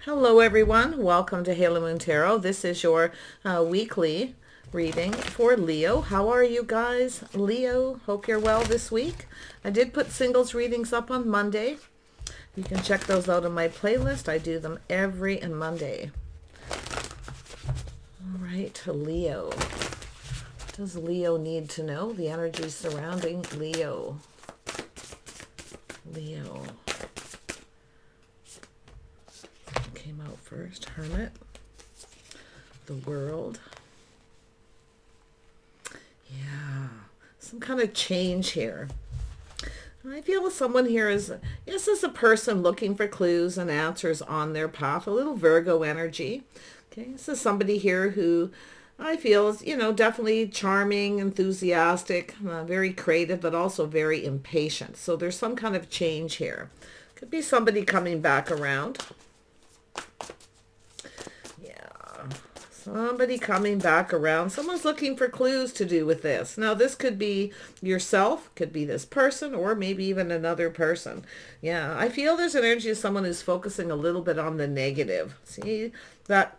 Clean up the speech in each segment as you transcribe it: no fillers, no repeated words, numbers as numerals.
Hello everyone, welcome to Halo Moon Tarot. This is your weekly reading for Leo. How are you guys? Leo, hope you're well this week. I did put singles readings up on Monday. You can check those out on my playlist. I do them every Monday. All right, Leo. What does Leo need to know? The energy surrounding Leo. Leo. Came out first. Hermit. The World. Yeah. Some kind of change here. I feel someone here is, this is a person looking for clues and answers on their path. A little Virgo energy. Okay. This is somebody here who I feel is, definitely charming, enthusiastic, very creative, but also very impatient. So there's some kind of change here. Could be somebody coming back around. Somebody coming back around. Someone's looking for clues to do with this. Now, this could be yourself, could be this person, or maybe even another person. Yeah, I feel there's an energy of someone who's focusing a little bit on the negative. See, that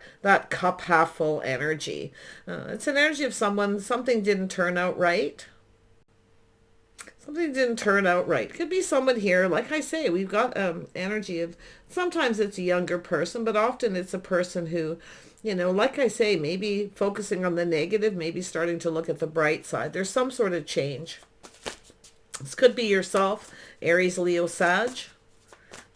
cup half full energy. It's an energy of something didn't turn out right. Something didn't turn out right. Could be someone here, like I say, we've got energy of, sometimes it's a younger person, but often it's a person who, like I say, maybe focusing on the negative, maybe starting to look at the bright side. There's some sort of change. This could be yourself, Aries, Leo, Sag.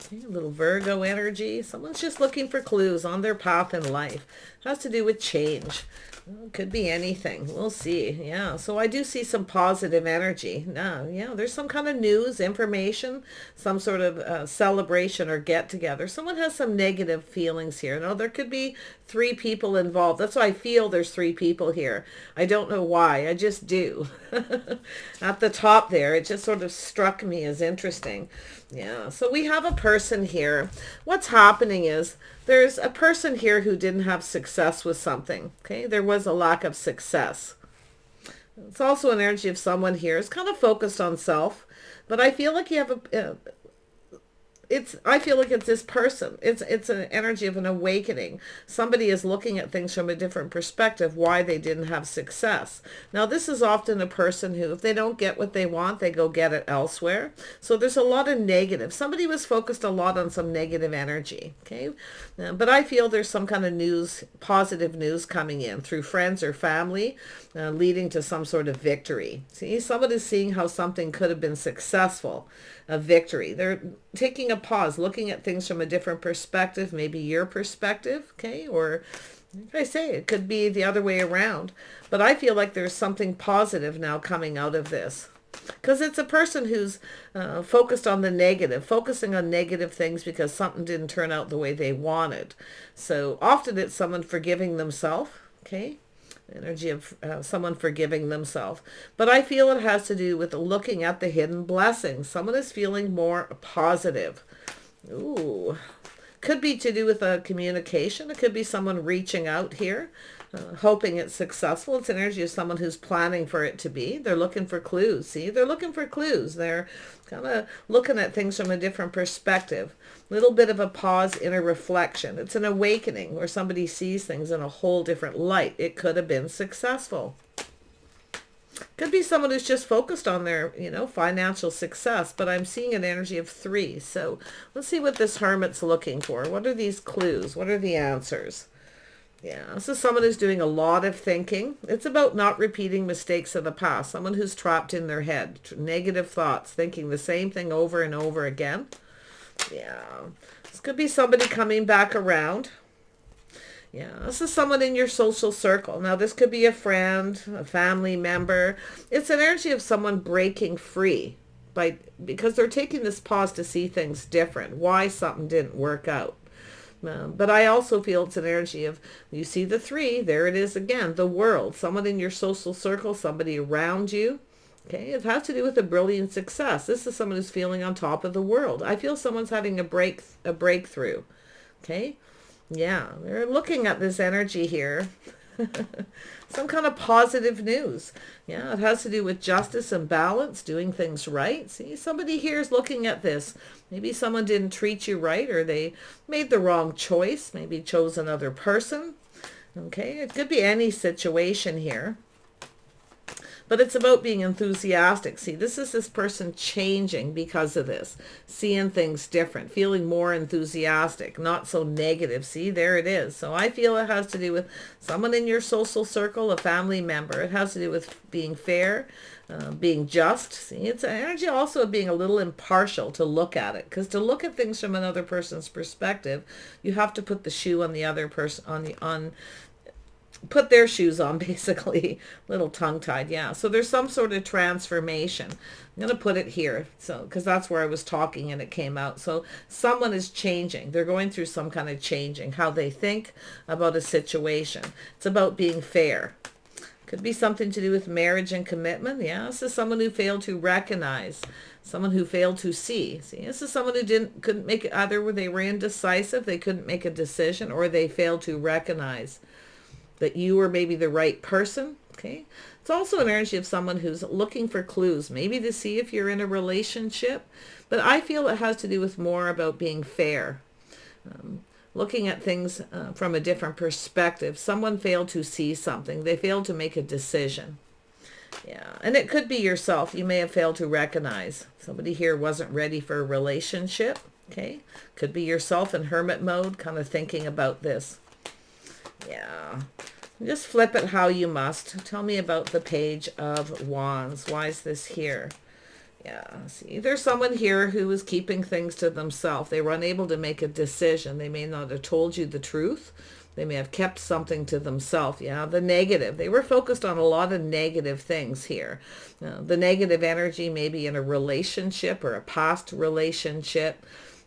Okay, a little Virgo energy. Someone's just looking for clues on their path in life. It has to do with change. Well, it could be anything. We'll see. Yeah. So I do see some positive energy. Yeah. There's some kind of news, information, some sort of celebration or get together. Someone has some negative feelings here. No, there could be 3 people involved. That's why I feel there's 3 people here. I don't know why. I just do. At the top there, it just sort of struck me as interesting. Yeah. So we have a person here. What's happening is there's a person here who didn't have success with something. Okay. There was a lack of success. It's also an energy of someone here is kind of focused on self, but I feel like you have I feel like it's this person. It's an energy of an awakening. Somebody is looking at things from a different perspective, why they didn't have success. Now, this is often a person who, if they don't get what they want, they go get it elsewhere. So there's a lot of negative. Somebody was focused a lot on some negative energy, okay? But I feel there's some kind of news, positive news coming in through friends or family, leading to some sort of victory. See, somebody's seeing how something could have been successful, a victory. They're taking a pause, looking at things from a different perspective, maybe your perspective, okay? Or, like I say, it could be the other way around. But I feel like there's something positive now coming out of this. Because it's a person who's focused on the negative, focusing on negative things because something didn't turn out the way they wanted. So often it's someone forgiving themselves, okay? Energy of someone forgiving themselves. But I feel it has to do with looking at the hidden blessings. Someone is feeling more positive. Ooh. Could be to do with a communication. It could be someone reaching out here, hoping it's successful. It's an energy of someone who's planning for it to be. They're looking for clues. See, they're looking for clues. They're kind of looking at things from a different perspective. Little bit of a pause, inner reflection. It's an awakening where somebody sees things in a whole different light. It could have been successful. Could be someone who's just focused on their, financial success, but I'm seeing an energy of 3. So let's see what this hermit's looking for. What are these clues? What are the answers? Yeah, this is someone who's doing a lot of thinking. It's about not repeating mistakes of the past. Someone who's trapped in their head, negative thoughts, thinking the same thing over and over again. Yeah, this could be somebody coming back around. Yeah, this is someone in your social circle. Now, this could be a friend, a family member. It's an energy of someone breaking free because they're taking this pause to see things different, why something didn't work out. But I also feel it's an energy of, you see the 3, there it is again, the world, someone in your social circle, somebody around you. Okay, it has to do with a brilliant success. This is someone who's feeling on top of the world. I feel someone's having a breakthrough. Okay, yeah, they're looking at this energy here. Some kind of positive news. Yeah, it has to do with justice and balance, doing things right. See, somebody here is looking at this. Maybe someone didn't treat you right, or they made the wrong choice, maybe chose another person. Okay, it could be any situation here. But it's about being enthusiastic. See, this is this person changing because of this, seeing things different, feeling more enthusiastic, not so negative. See, there it is. So I feel it has to do with someone in your social circle, a family member. It has to do with being fair, being just. See, it's an energy also of being a little impartial to look at it. Because to look at things from another person's perspective, you have to put the shoe on the other person, put their shoes on, basically. Little tongue-tied, yeah. So there's some sort of transformation. I'm going to put it here, so because that's where I was talking and it came out. So someone is changing. They're going through some kind of changing, how they think about a situation. It's about being fair. Could be something to do with marriage and commitment. Yeah, this is someone who failed to recognize, someone who failed to see. See, this is someone who couldn't make it, either they were indecisive, they couldn't make a decision, or they failed to recognize that you were maybe the right person. Okay, it's also an energy of someone who's looking for clues, maybe to see if you're in a relationship, but I feel it has to do with more about being fair, looking at things from a different perspective. Someone failed to see something, they failed to make a decision. Yeah, and it could be yourself. You may have failed to recognize somebody here wasn't ready for a relationship. Okay, could be yourself in hermit mode, kind of thinking about this. Yeah, just flip it how you must. Tell me about the Page of Wands. Why is this here? Yeah, see, there's someone here who is keeping things to themselves. They were unable to make a decision. They may not have told you the truth. They may have kept something to themselves. Yeah, the negative. They were focused on a lot of negative things here. The negative energy maybe in a relationship or a past relationship.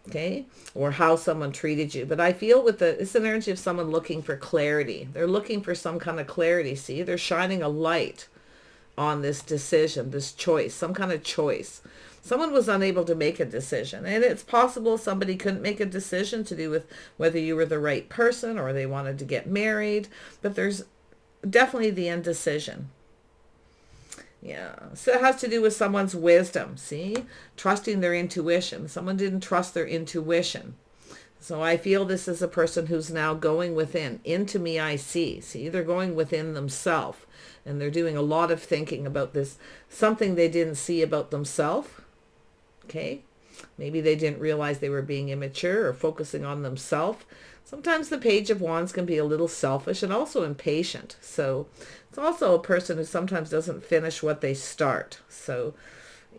Okay, or how someone treated you. But I feel with it's an energy of someone looking for clarity. They're looking for some kind of clarity. See, they're shining a light on this decision, this choice, some kind of choice. Someone was unable to make a decision, and it's possible somebody couldn't make a decision to do with whether you were the right person or they wanted to get married, but there's definitely the indecision. Yeah, so it has to do with someone's wisdom, see? Trusting their intuition. Someone didn't trust their intuition. So I feel this is a person who's now going within. Into me I see. See, they're going within themselves. And they're doing a lot of thinking about this. Something they didn't see about themselves. Okay? Maybe they didn't realize they were being immature or focusing on themselves. Sometimes the Page of Wands can be a little selfish and also impatient. So it's also a person who sometimes doesn't finish what they start. So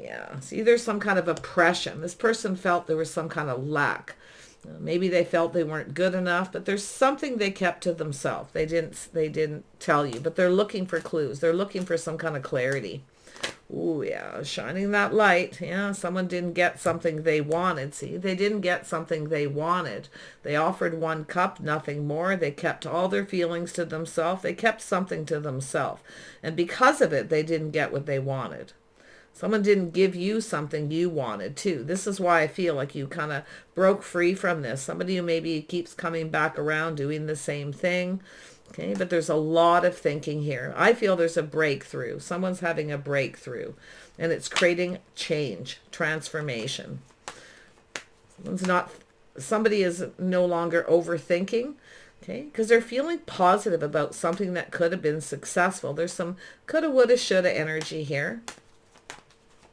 yeah, see, there's some kind of oppression. This person felt there was some kind of lack. Maybe they felt they weren't good enough, but there's something they kept to themselves. They didn't tell you, but they're looking for clues. They're looking for some kind of clarity. Oh yeah, shining that light. Yeah, someone didn't get something they wanted. See, they didn't get something they wanted. They offered one cup, nothing more. They kept all their feelings to themselves. They kept something to themselves. And because of it, they didn't get what they wanted. Someone didn't give you something you wanted too. This is why I feel like you kind of broke free from this. Somebody who maybe keeps coming back around doing the same thing. Okay, but there's a lot of thinking here. I feel there's a breakthrough. Someone's having a breakthrough, and it's creating change, transformation. Somebody is no longer overthinking, okay, because they're feeling positive about something that could have been successful. There's some coulda, woulda, shoulda energy here.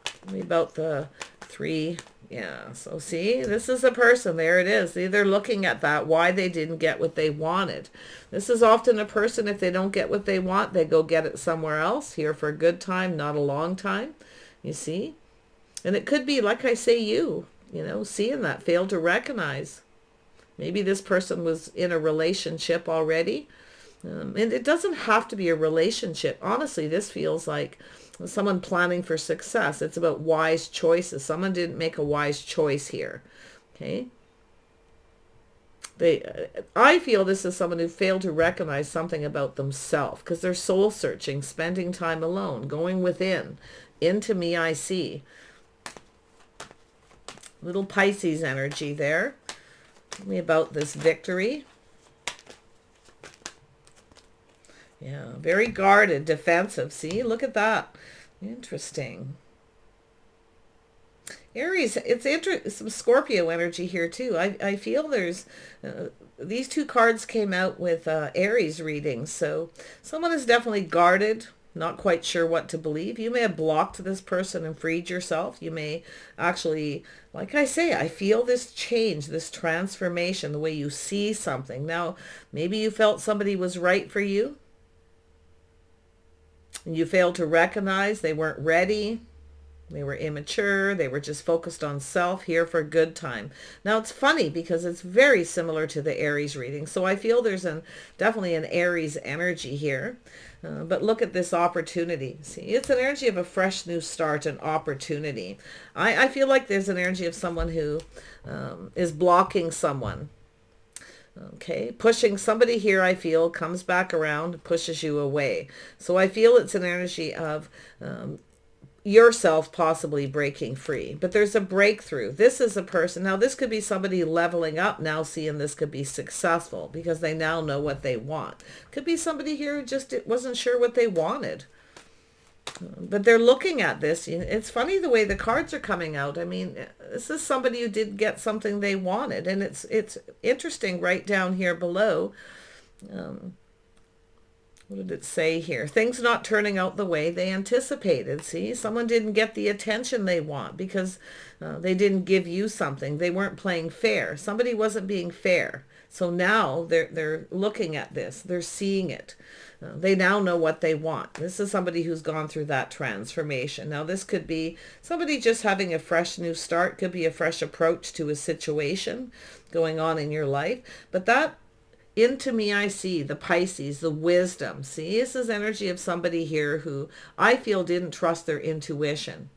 Tell me about the 3. Yeah, so see, this is a person, there it is. They're looking at that, why they didn't get what they wanted. This is often a person, if they don't get what they want, they go get it somewhere else, here for a good time, not a long time, you see? And it could be, like I say, you know, seeing that, failed to recognize. Maybe this person was in a relationship already. And it doesn't have to be a relationship. Honestly, this feels like someone planning for success. It's about wise choices. Someone didn't make a wise choice here. Okay. I feel this is someone who failed to recognize something about themselves because they're soul searching, spending time alone, going within. Into me I see. Little Pisces energy there. Tell me about this victory. Yeah, very guarded, defensive. See, look at that. Interesting. Aries, some Scorpio energy here too. I feel there's these two cards came out with Aries readings, so someone is definitely guarded, not quite sure what to believe. You may have blocked this person and freed yourself. You may actually, like I say, I feel this change, this transformation, the way you see something. Now, maybe you felt somebody was right for you, and you failed to recognize they weren't ready. They were immature. They were just focused on self, here for a good time. Now, it's funny because it's very similar to the Aries reading. So I feel there's definitely an Aries energy here. But look at this opportunity. See, it's an energy of a fresh new start, an opportunity. I feel like there's an energy of someone who is blocking someone. Okay, pushing somebody here, I feel, comes back around, pushes you away. So I feel it's an energy of yourself possibly breaking free, but there's a breakthrough. This is a person, now this could be somebody leveling up now, seeing this could be successful because they now know what they want. Could be somebody here who just wasn't sure what they wanted, but they're looking at this. It's funny the way the cards are coming out. I mean, this is somebody who did get something they wanted, and it's interesting right down here below. What did it say here? Things not turning out the way they anticipated. See, someone didn't get the attention they want because they didn't give you something. They weren't playing fair. Somebody wasn't being fair. So now they're looking at this. They're seeing it. They now know what they want. This is somebody who's gone through that transformation. Now, this could be somebody just having a fresh new start. Could be a fresh approach to a situation going on in your life. But that into me, I see the Pisces, the wisdom. See, this is energy of somebody here who I feel didn't trust their intuition.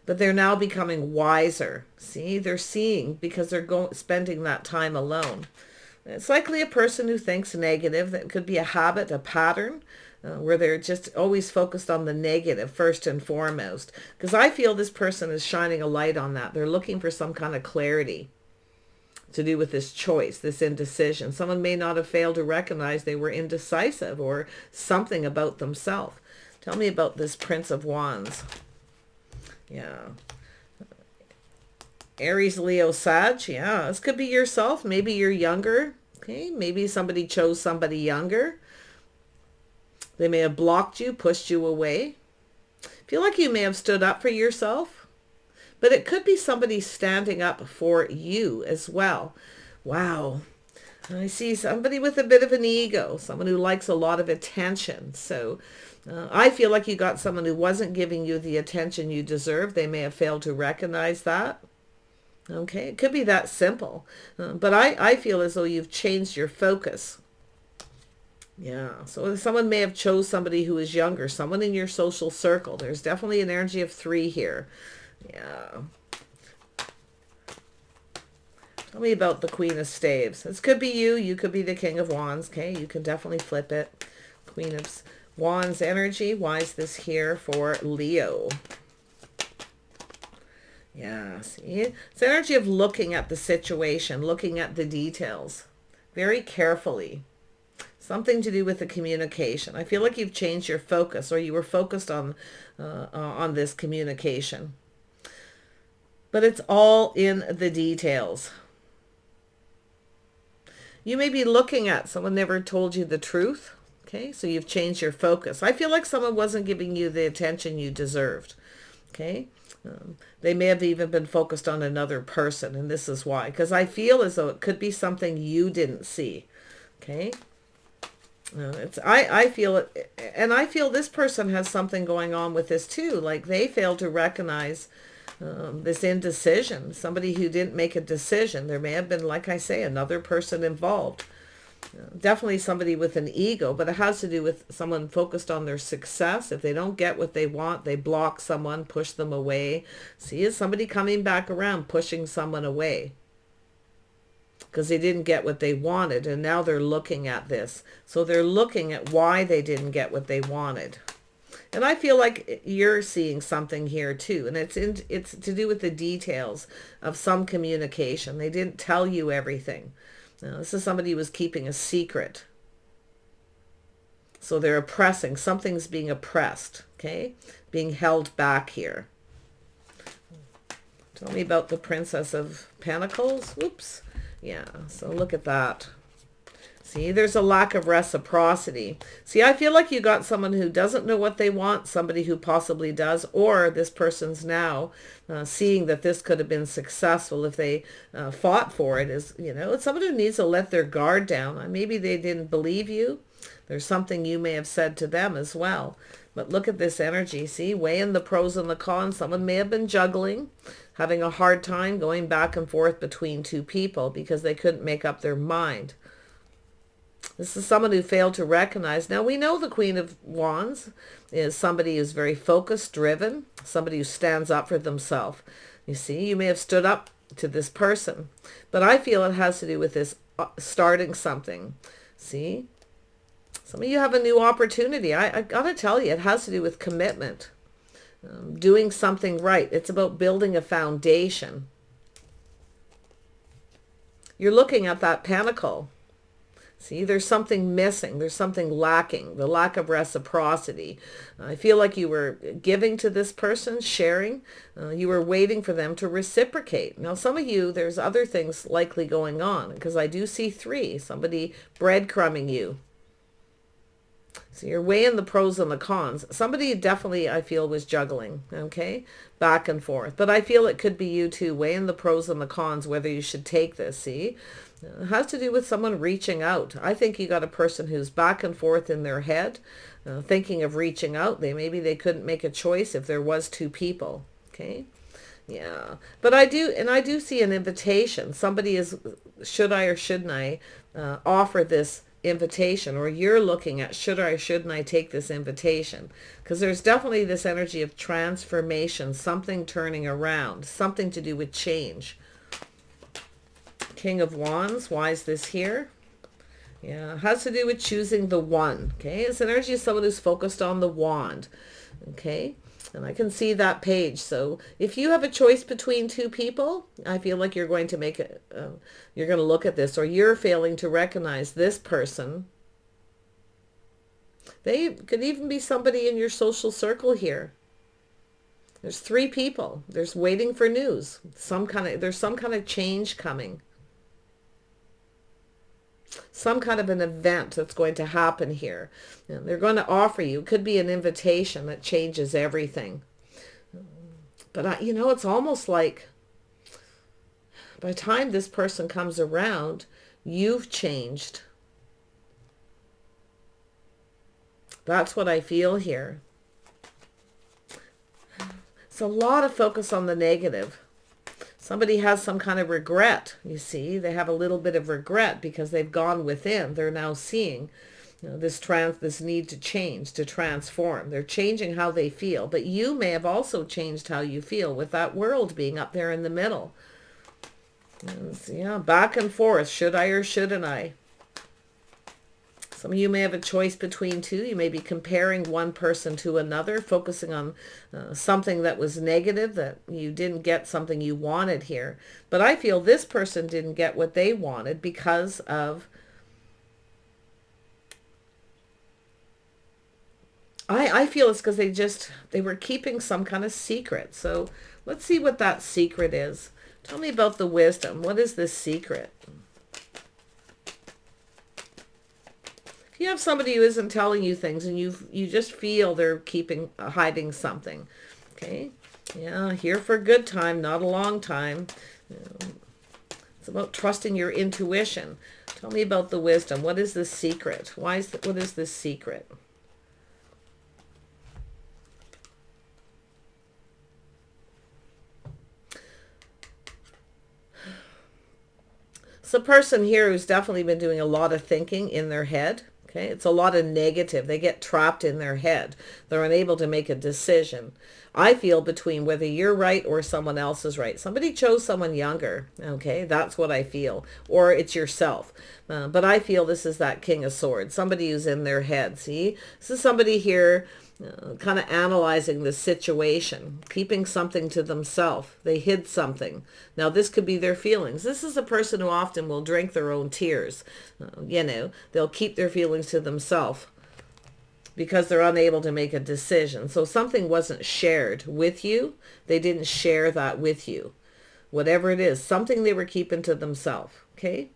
But they're now becoming wiser. See, they're seeing because they're spending that time alone. It's likely a person who thinks negative. That could be a habit, a pattern, where they're just always focused on the negative first and foremost. Because I feel this person is shining a light on that. They're looking for some kind of clarity to do with this choice, this indecision. Someone may not have failed to recognize they were indecisive or something about themselves. Tell me about this Prince of Wands. Yeah. Aries, Leo, Sag. Yeah, this could be yourself. Maybe you're younger. Okay, maybe somebody chose somebody younger. They may have blocked you, pushed you away. Feel like you may have stood up for yourself. But it could be somebody standing up for you as well. Wow. I see somebody with a bit of an ego, someone who likes a lot of attention. So I feel like you got someone who wasn't giving you the attention you deserve. They may have failed to recognize that. Okay, it could be that simple. But I feel as though you've changed your focus. Yeah, so someone may have chose somebody who is younger, someone in your social circle. There's definitely an energy of 3 here. Yeah. Tell me about the Queen of Staves. This could be you. You could be the King of Wands. Okay, you can definitely flip it. Queen of Wands energy. Why is this here for Leo? Yeah, see? It's energy of looking at the situation, looking at the details very carefully. Something to do with the communication. I feel like you've changed your focus, or you were focused on this communication. But it's all in the details. You may be looking at someone never told you the truth. Okay, so you've changed your focus. I feel like someone wasn't giving you the attention you deserved. Okay, they may have even been focused on another person, and this is why. Because I feel as though it could be something you didn't see. Okay, I feel it, and I feel this person has something going on with this too. Like they failed to recognize this indecision, somebody who didn't make a decision. There may have been, like I say, another person involved. Definitely somebody with an ego, but it has to do with someone focused on their success. If they don't get what they want, they block someone, push them away. See, is somebody coming back around, pushing someone away because they didn't get what they wanted, and now they're looking at this. So they're looking at why they didn't get what they wanted. And I feel like you're seeing something here too. And it's to do with the details of some communication. They didn't tell you everything. Now, this is somebody who was keeping a secret. So they're oppressing. Something's being oppressed, okay? Being held back here. Tell me about the Princess of Pentacles. Oops. Yeah, so look at that. See, there's a lack of reciprocity. See, I feel like you got someone who doesn't know what they want, somebody who possibly does, or this person's now seeing that this could have been successful if they fought for it. Is, you know, it's someone who needs to let their guard down. Maybe they didn't believe you. There's something you may have said to them as well. But look at this energy. See, weighing the pros and the cons. Someone may have been juggling, having a hard time going back and forth between two people because they couldn't make up their mind. This is someone who failed to recognize. Now, we know the Queen of Wands is somebody who's very focused, driven, somebody who stands up for themselves. You see, you may have stood up to this person, but I feel it has to do with this starting something. See, some of you have a new opportunity. I got to tell you, it has to do with commitment, doing something right. It's about building a foundation. You're looking at that pentacle. See, there's something missing. There's something lacking, the lack of reciprocity. I feel like you were giving to this person, sharing. You were waiting for them to reciprocate. Now, some of you, there's other things likely going on because I do see 3, somebody breadcrumbing you. So you're weighing the pros and the cons. Somebody definitely, I feel, was juggling, okay, back and forth. But I feel it could be you too, weighing the pros and the cons, whether you should take this, see? It has to do with someone reaching out. I think you got a person who's back and forth in their head, thinking of reaching out. Maybe they couldn't make a choice if there was 2 people, okay? Yeah, but I do see an invitation. Somebody is, should I or shouldn't I offer this invitation, or you're looking at should I or shouldn't I take this invitation, because there's definitely this energy of transformation, something turning around, something to do with change. King of Wands, why is this here? Yeah, it has to do with choosing the one, okay? It's energy of someone who's focused on the wand, okay? And I can see that page. So if you have a choice between 2 people, I feel like you're going to make it, you're going to look at this, or you're failing to recognize this person. They could even be somebody in your social circle here. There's 3 people. There's waiting for news. There's some kind of change coming. Some kind of an event that's going to happen here. And they're going to offer you, it could be an invitation that changes everything. But, you know, it's almost like by the time this person comes around, you've changed. That's what I feel here. It's a lot of focus on the negative. Somebody has some kind of regret, you see. They have a little bit of regret because they've gone within. They're now seeing, you know, this need to change, to transform. They're changing how they feel. But you may have also changed how you feel with that world being up there in the middle. And, yeah, back and forth. Should I or shouldn't I? Some of you may have a choice between 2. You may be comparing one person to another, focusing on something that was negative, that you didn't get something you wanted here. But I feel this person didn't get what they wanted because of, I feel it's because they were keeping some kind of secret. So let's see what that secret is. Tell me about the wisdom. What is this secret? You have somebody who isn't telling you things and you just feel they're hiding something. Okay? Yeah, here for a good time, not a long time. It's about trusting your intuition. Tell me about the wisdom. What is this secret? What is this secret? It's a person here who's definitely been doing a lot of thinking in their head. Okay, it's a lot of negative. They get trapped in their head. They're unable to make a decision. I feel between whether you're right or someone else is right. Somebody chose someone younger. Okay, that's what I feel. Or it's yourself. But I feel this is that King of Swords. Somebody who's in their head. See, this is somebody here kind of analyzing the situation, keeping something to themselves. They hid something. Now, this could be their feelings. This is a person who often will drink their own tears. You know, they'll keep their feelings to themselves. because they're unable to make a decision. So something wasn't shared with you. They didn't share that with you. Whatever it is, something they were keeping to themselves. Okay.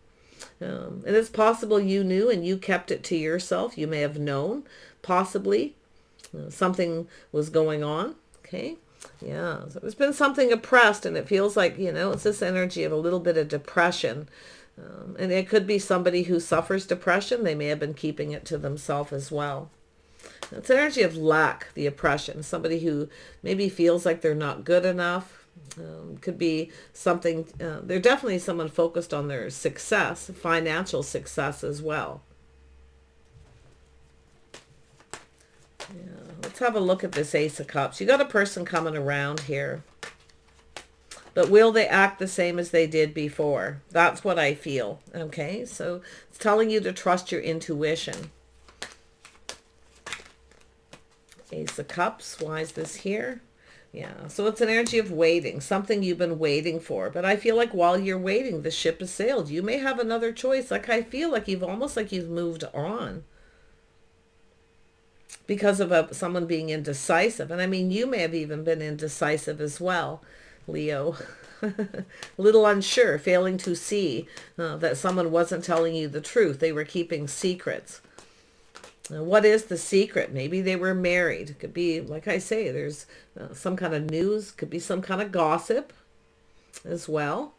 And it's possible you knew and you kept it to yourself. You may have known, possibly, something was going on. Okay. Yeah. So there's been something oppressed, and it feels like, it's this energy of a little bit of depression. And it could be somebody who suffers depression. They may have been keeping it to themselves as well. It's energy of lack, the oppression. Somebody who maybe feels like they're not good enough. Could be something, they're definitely someone focused on their success, financial success as well. Yeah, let's have a look at this Ace of Cups. You got a person coming around here. But will they act the same as they did before? That's what I feel. Okay, so it's telling you to trust your intuition. Ace of Cups, why is this here? Yeah, so it's an energy of waiting, something you've been waiting for. But I feel like while you're waiting, the ship has sailed. You may have another choice. Like, I feel like you've moved on because of someone being indecisive. And I mean, you may have even been indecisive as well, Leo. A little unsure, failing to see that someone wasn't telling you the truth. They were keeping secrets. What is the secret? Maybe they were married. Could be, like I say, there's some kind of news. Could be some kind of gossip as well.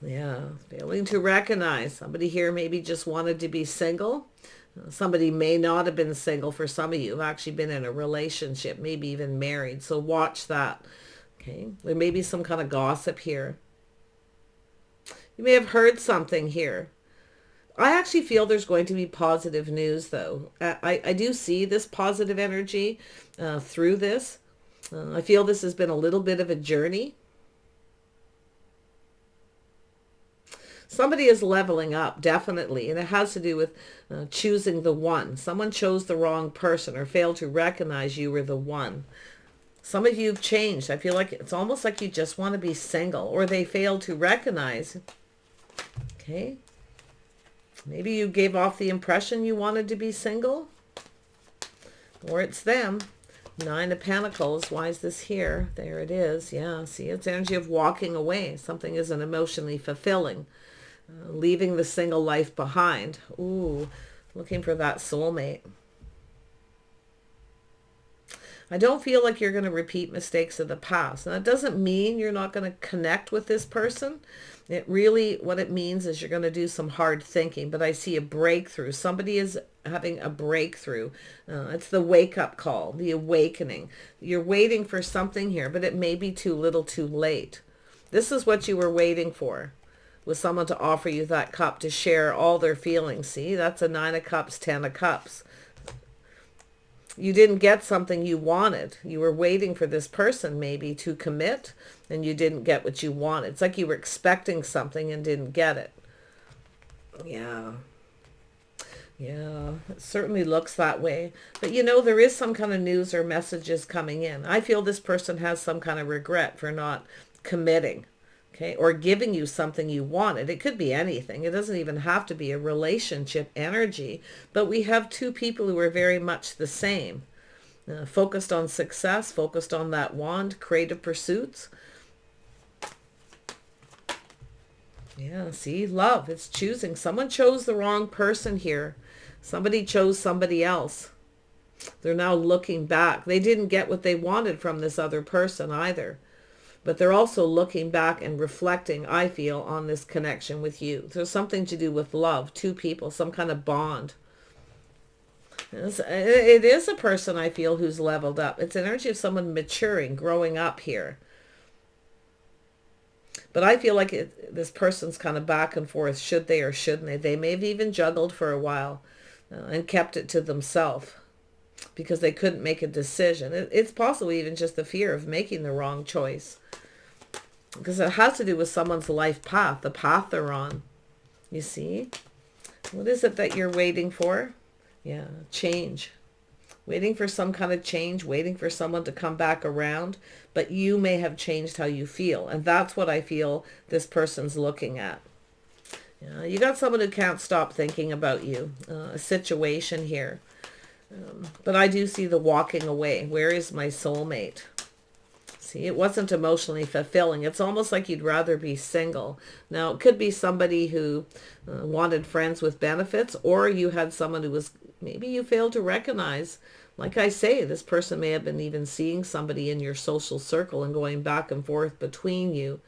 Yeah, failing to recognize. Somebody here maybe just wanted to be single. Somebody may not have been single. For some of you have actually been in a relationship, maybe even married. So watch that. Okay, there may be some kind of gossip here. You may have heard something here. I actually feel there's going to be positive news, though. I do see this positive energy through this. I feel this has been a little bit of a journey. Somebody is leveling up, definitely, and it has to do with choosing the one. Someone chose the wrong person or failed to recognize you were the one. Some of you have changed. I feel like it's almost like you just want to be single, or they failed to recognize. Okay. Maybe you gave off the impression you wanted to be single, or it's them. 9 of Pentacles. Why is this here? There it is. Yeah, see, it's energy of walking away. Something isn't emotionally fulfilling. Leaving the single life behind. Ooh, looking for that soulmate. I don't feel like you're going to repeat mistakes of the past. And that doesn't mean you're not going to connect with this person. It really, what it means is you're going to do some hard thinking. But I see a breakthrough. Somebody is having a breakthrough. It's the wake-up call, the awakening. You're waiting for something here, but it may be too little too late. This is what you were waiting for, with someone to offer you that cup to share all their feelings. See, that's a 9 of Cups, 10 of Cups. You didn't get something you wanted. You were waiting for this person maybe to commit, and you didn't get what you wanted. It's like you were expecting something and didn't get it. Yeah. Yeah, it certainly looks that way. But there is some kind of news or messages coming in. I feel this person has some kind of regret for not committing. Okay, or giving you something you wanted. It could be anything. It doesn't even have to be a relationship energy. But we have two people who are very much the same. Focused on success, focused on that wand, creative pursuits. Yeah, see, love. It's choosing. Someone chose the wrong person here. Somebody chose somebody else. They're now looking back. They didn't get what they wanted from this other person either. But they're also looking back and reflecting, I feel, on this connection with you. There's something to do with love, two people, some kind of bond. It is a person, I feel, who's leveled up. It's energy of someone maturing, growing up here. But I feel like this person's kind of back and forth. Should they or shouldn't they? They may have even juggled for a while and kept it to themselves because they couldn't make a decision. It's possible even just the fear of making the wrong choice. Because it has to do with someone's life path, the path they're on. You see? What is it that you're waiting for? Yeah, change. Waiting for some kind of change, waiting for someone to come back around. But you may have changed how you feel. And that's what I feel this person's looking at. Yeah, you got someone who can't stop thinking about you, a situation here. But I do see the walking away. Where is my soulmate? See, it wasn't emotionally fulfilling. It's almost like you'd rather be single. Now, it could be somebody who wanted friends with benefits, or you had someone who was, maybe you failed to recognize. Like I say, this person may have been even seeing somebody in your social circle and going back and forth between you.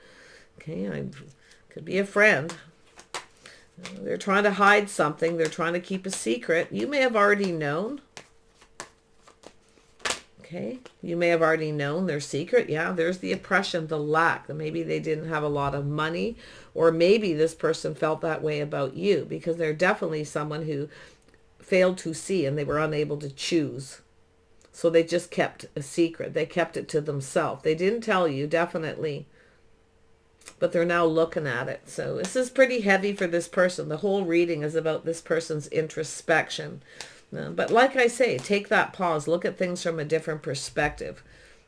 Okay, could be a friend. They're trying to hide something. They're trying to keep a secret. You may have already known. Okay, you may have already known their secret. Yeah, there's the oppression, the lack. Maybe they didn't have a lot of money, or maybe this person felt that way about you because they're definitely someone who failed to see and they were unable to choose. So they just kept a secret. They kept it to themselves. They didn't tell you, definitely, but they're now looking at it. So this is pretty heavy for this person. The whole reading is about this person's introspection. But like I say, take that pause. Look at things from a different perspective.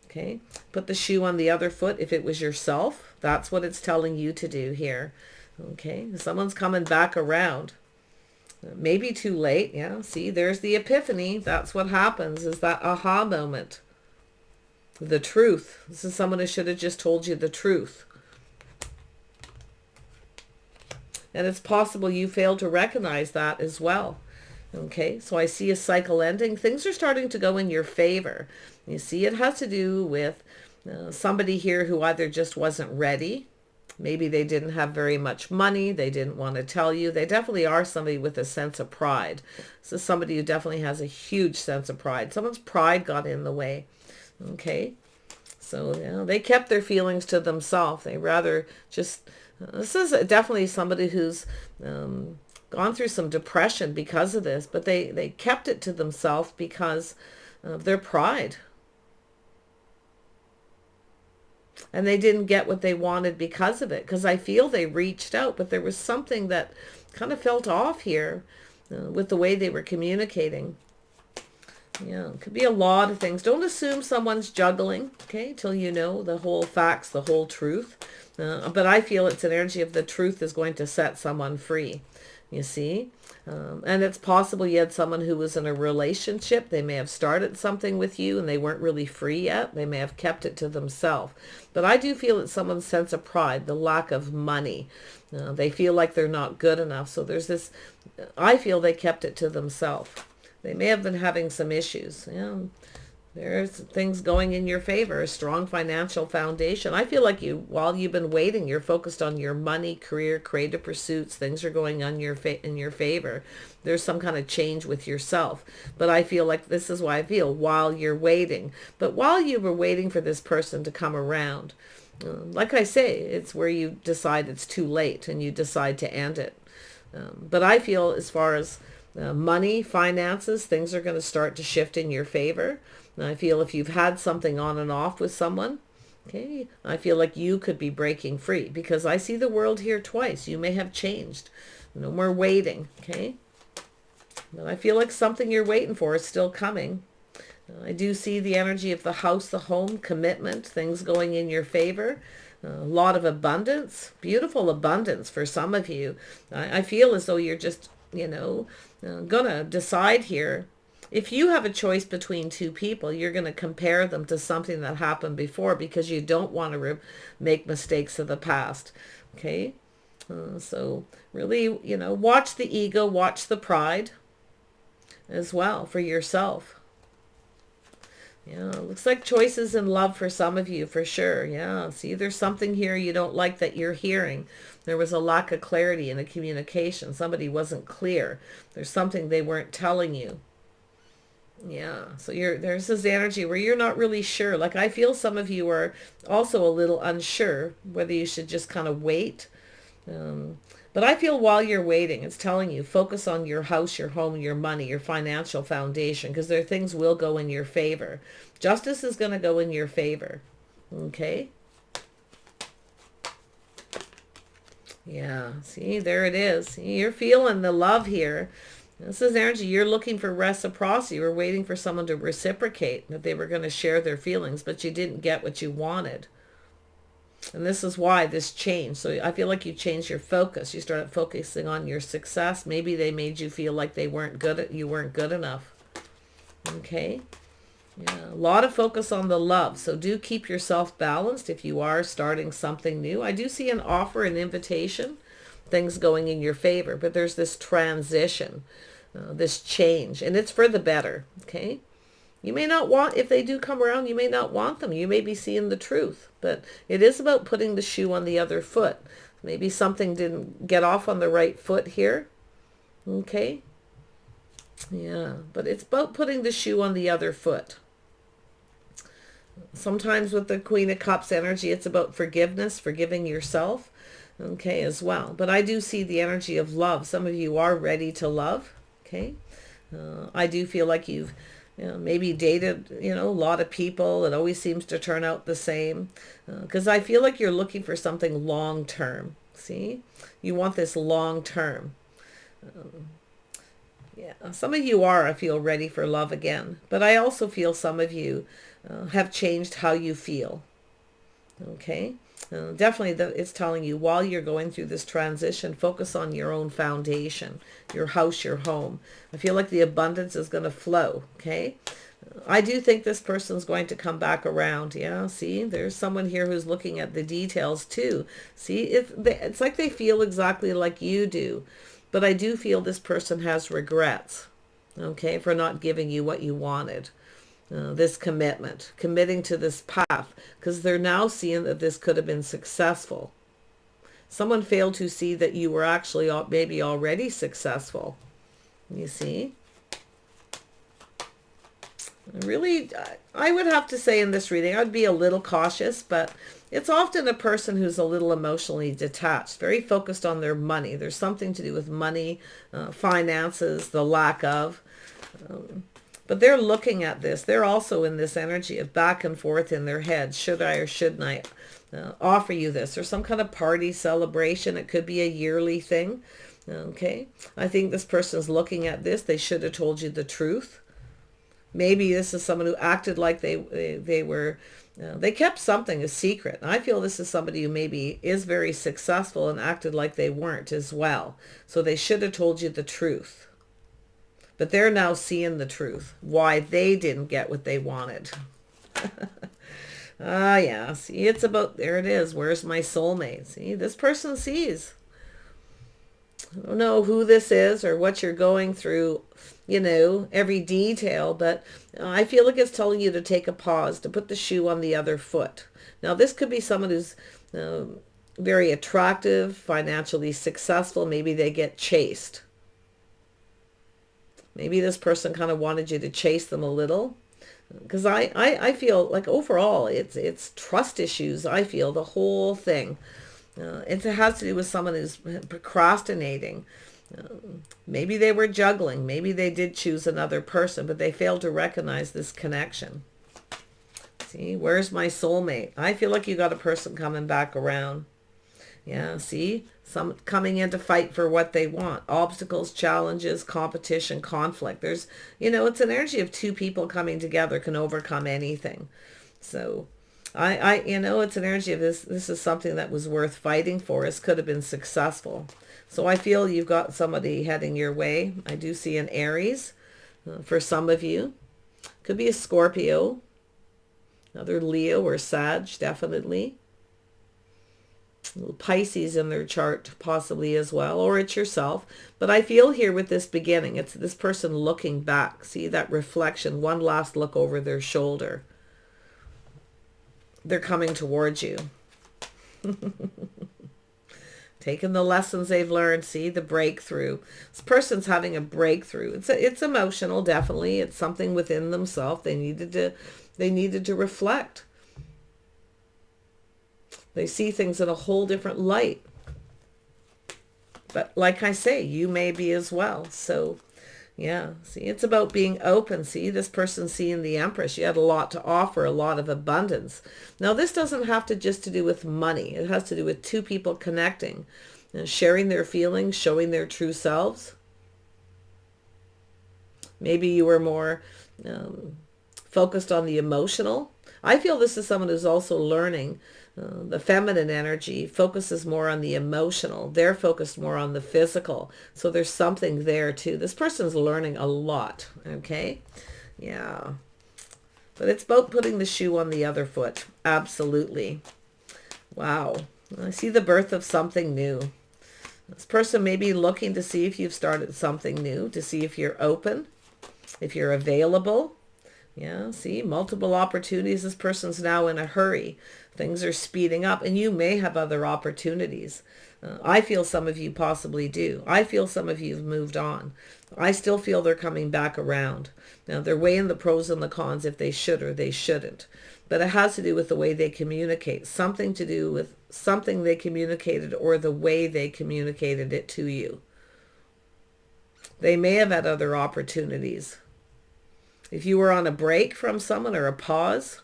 Okay, put the shoe on the other foot. If it was yourself, that's what it's telling you to do here. Okay, someone's coming back around. Maybe too late. Yeah, see, there's the epiphany. That's what happens, is that aha moment. The truth. This is someone who should have just told you the truth. And it's possible you failed to recognize that as well. Okay, so I see a cycle ending. Things are starting to go in your favor. You see, it has to do with somebody here who either just wasn't ready. Maybe they didn't have very much money. They didn't want to tell you. They definitely are somebody with a sense of pride. So somebody who definitely has a huge sense of pride. Someone's pride got in the way. Okay, so they kept their feelings to themselves. They rather just... this is definitely somebody who's... gone through some depression because of this, but they kept it to themselves because of their pride. And they didn't get what they wanted because of it, because I feel they reached out, but there was something that kind of felt off here with the way they were communicating. Yeah, it could be a lot of things. Don't assume someone's juggling, okay, till you know the whole facts, the whole truth. But I feel it's an energy of the truth is going to set someone free. You see, and it's possible you had someone who was in a relationship. They may have started something with you and they weren't really free yet. They may have kept it to themselves. But I do feel it's someone's sense of pride, the lack of money. They feel like they're not good enough. So there's this, I feel they kept it to themselves. They may have been having some issues. There's things going in your favor, a strong financial foundation. I feel like while you've been waiting, you're focused on your money, career, creative pursuits. Things are going on in your favor. There's some kind of change with yourself. But I feel like this is why I feel while you're waiting. But while you were waiting for this person to come around, like I say, it's where you decide it's too late and you decide to end it. But I feel as far as money, finances, things are going to start to shift in your favor. And I feel if you've had something on and off with someone, okay, I feel like you could be breaking free, because I see the world here twice. You may have changed. No more waiting, okay? But I feel like something you're waiting for is still coming. I do see the energy of the house, the home, commitment, things going in your favor. A lot of abundance, beautiful abundance for some of you. I feel as though you're just, gonna decide here. If you have a choice between two people, you're going to compare them to something that happened before, because you don't want to make mistakes of the past. Okay? So really, watch the ego, watch the pride as well for yourself. Yeah, looks like choices in love for some of you, for sure. Yeah, see, there's something here you don't like that you're hearing. There was a lack of clarity in the communication. Somebody wasn't clear. There's something they weren't telling you. Yeah, so there's this energy where you're not really sure. Like I feel some of you are also a little unsure whether you should just kind of wait. But I feel while you're waiting, it's telling you focus on your house, your home, your money, your financial foundation, because there things will go in your favor. Justice is going to go in your favor. Okay? Yeah, see, there it is. See, you're feeling the love here. This is energy. You're looking for reciprocity. You were waiting for someone to reciprocate, that they were going to share their feelings, but you didn't get what you wanted. And this is why this change. So I feel like you changed your focus. You started focusing on your success. Maybe they made you feel like you weren't good enough. Okay. Yeah, a lot of focus on the love. So do keep yourself balanced if you are starting something new. I do see an offer, an invitation, things going in your favor, but there's this transition, this change, and it's for the better. Okay. You may not want, if they do come around, you may not want them. You may be seeing the truth, but it is about putting the shoe on the other foot. Maybe something didn't get off on the right foot here. Okay. Yeah, but it's about putting the shoe on the other foot. Sometimes with the Queen of Cups energy, it's about forgiveness, forgiving yourself. Okay, as well. But I do see the energy of love. Some of you are ready to love. Okay. I do feel like you've maybe dated, a lot of people. It always seems to turn out the same. Because I feel like you're looking for something long term. See? You want this long term. Yeah, some of you I feel, ready for love again. But I also feel some of you have changed how you feel. Okay? Definitely it's telling you while you're going through this transition, focus on your own foundation, your house, your home. I feel like the abundance is going to flow. Okay? I do think this person's going to come back around. Yeah, see, there's someone here who's looking at the details too. See, it's like they feel exactly like you do. But I do feel this person has regrets, okay, for not giving you what you wanted. This committing to this path, because they're now seeing that this could have been successful. Someone failed to see that you were actually maybe already successful. You see? Really, I would have to say in this reading, I'd be a little cautious, but it's often a person who's a little emotionally detached, very focused on their money. There's something to do with money, finances, the lack of. But they're looking at this. They're also in this energy of back and forth in their head. Should I or shouldn't I offer you this? Or some kind of party celebration. It could be a yearly thing. Okay. I think this person's looking at this. They should have told you the truth. Maybe this is someone who acted like they were, they kept something a secret. And I feel this is somebody who maybe is very successful and acted like they weren't as well. So they should have told you the truth. But they're now seeing the truth, why they didn't get what they wanted. Yeah, see, it's about, there it is. Where's my soulmate? See, this person sees. I don't know who this is or what you're going through, every detail, but I feel like it's telling you to take a pause, to put the shoe on the other foot. Now, this could be someone who's very attractive, financially successful. Maybe they get chased. Maybe this person kind of wanted you to chase them a little. Because I feel like overall it's trust issues. I feel the whole thing. It has to do with someone who's procrastinating. Maybe they were juggling. Maybe they did choose another person, but they failed to recognize this connection. See, where's my soulmate? I feel like you got a person coming back around. Yeah, see, some coming in to fight for what they want. Obstacles, challenges, competition, conflict. There's, it's an energy of two people coming together can overcome anything. So it's an energy of this is something that was worth fighting for. This could have been successful. So I feel you've got somebody heading your way. I do see an Aries for some of you. Could be a Scorpio, another Leo or Sag, definitely. A little Pisces in their chart possibly as well, or it's yourself. But I feel here with this beginning, it's this person looking back. See that reflection, one last look over their shoulder. They're coming towards you. Taking the lessons they've learned, see the breakthrough. This person's having a breakthrough. It's emotional, definitely. It's something within themselves. They needed to reflect. They see things in a whole different light. But like I say, you may be as well. So yeah, see, it's about being open. See, this person seeing the Empress. You had a lot to offer, a lot of abundance. Now, this doesn't have to just to do with money. It has to do with two people connecting, sharing their feelings, showing their true selves. Maybe you were more focused on the emotional. I feel this is someone who's also learning The feminine energy focuses more on the emotional. They're focused more on the physical. So there's something there too. This person's learning a lot, okay? Yeah. But it's about putting the shoe on the other foot. Absolutely. Wow. I see the birth of something new. This person may be looking to see if you've started something new, to see if you're open, if you're available. Yeah, see, multiple opportunities. This person's now in a hurry. Things are speeding up, and you may have other opportunities. I feel some of you possibly do. I feel some of you have moved on. I still feel they're coming back around. Now, they're weighing the pros and the cons if they should or they shouldn't. But it has to do with the way they communicate. Something to do with something they communicated or the way they communicated it to you. They may have had other opportunities. If you were on a break from someone or a pause,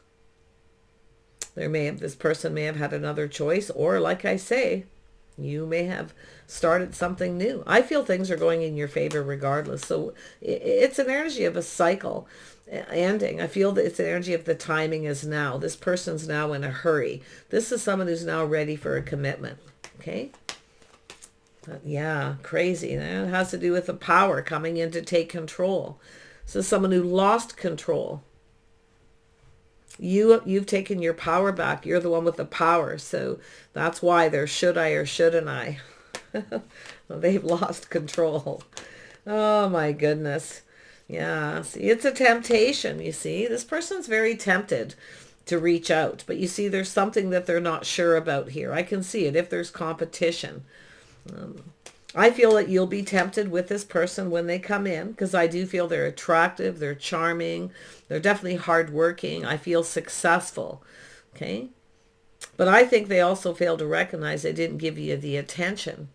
this person may have had another choice, or like I say, you may have started something new. I feel things are going in your favor regardless. So it's an energy of a cycle ending. I feel that it's an energy of the timing is now. This person's now in a hurry. This is someone who's now ready for a commitment. Okay? But yeah, crazy. That has to do with the power coming in to take control. So someone who lost control. You've taken your power back. You're the one with the power. So that's why there's should I or shouldn't I. Well, they've lost control. Oh my goodness. Yeah. See, it's a temptation, you see. This person's very tempted to reach out. But you see, there's something that they're not sure about here. I can see it if there's competition. I feel that you'll be tempted with this person when they come in, because I do feel they're attractive, they're charming, they're definitely hardworking. I feel successful, okay? But I think they also fail to recognize they didn't give you the attention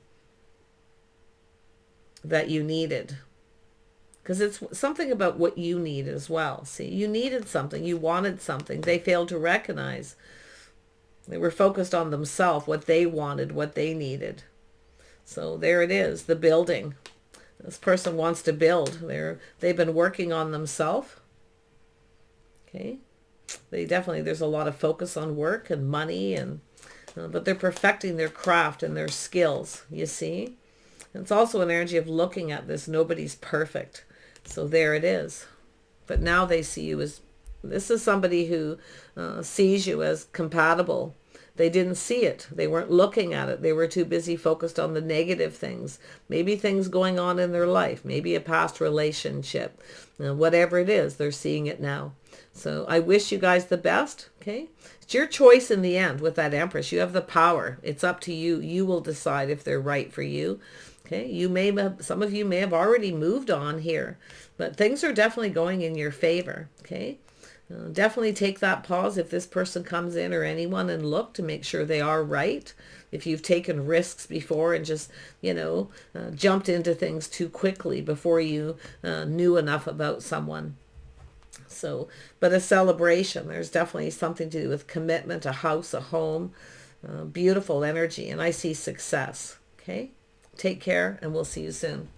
that you needed. Because it's something about what you need as well. See, you needed something, you wanted something. They failed to recognize. They were focused on themselves, what they wanted, what they needed. So there it is, the building. This person wants to build. They've been working on themselves. Okay. There's a lot of focus on work and money, but they're perfecting their craft and their skills, you see. And it's also an energy of looking at this. Nobody's perfect. So there it is. But now they see you as, this is somebody who sees you as compatible. They didn't see it. They weren't looking at it. They were too busy focused on the negative things. Maybe things going on in their life. Maybe a past relationship. Whatever it is, they're seeing it now. So I wish you guys the best. Okay. It's your choice in the end with that Empress. You have the power. It's up to you. You will decide if they're right for you. Okay. Some of you may have already moved on here, but things are definitely going in your favor. Okay. Definitely take that pause if this person comes in or anyone and look to make sure they are right. If you've taken risks before and just, jumped into things too quickly before you knew enough about someone. So, but a celebration, there's definitely something to do with commitment, a house, a home, beautiful energy. And I see success. Okay. Take care and we'll see you soon.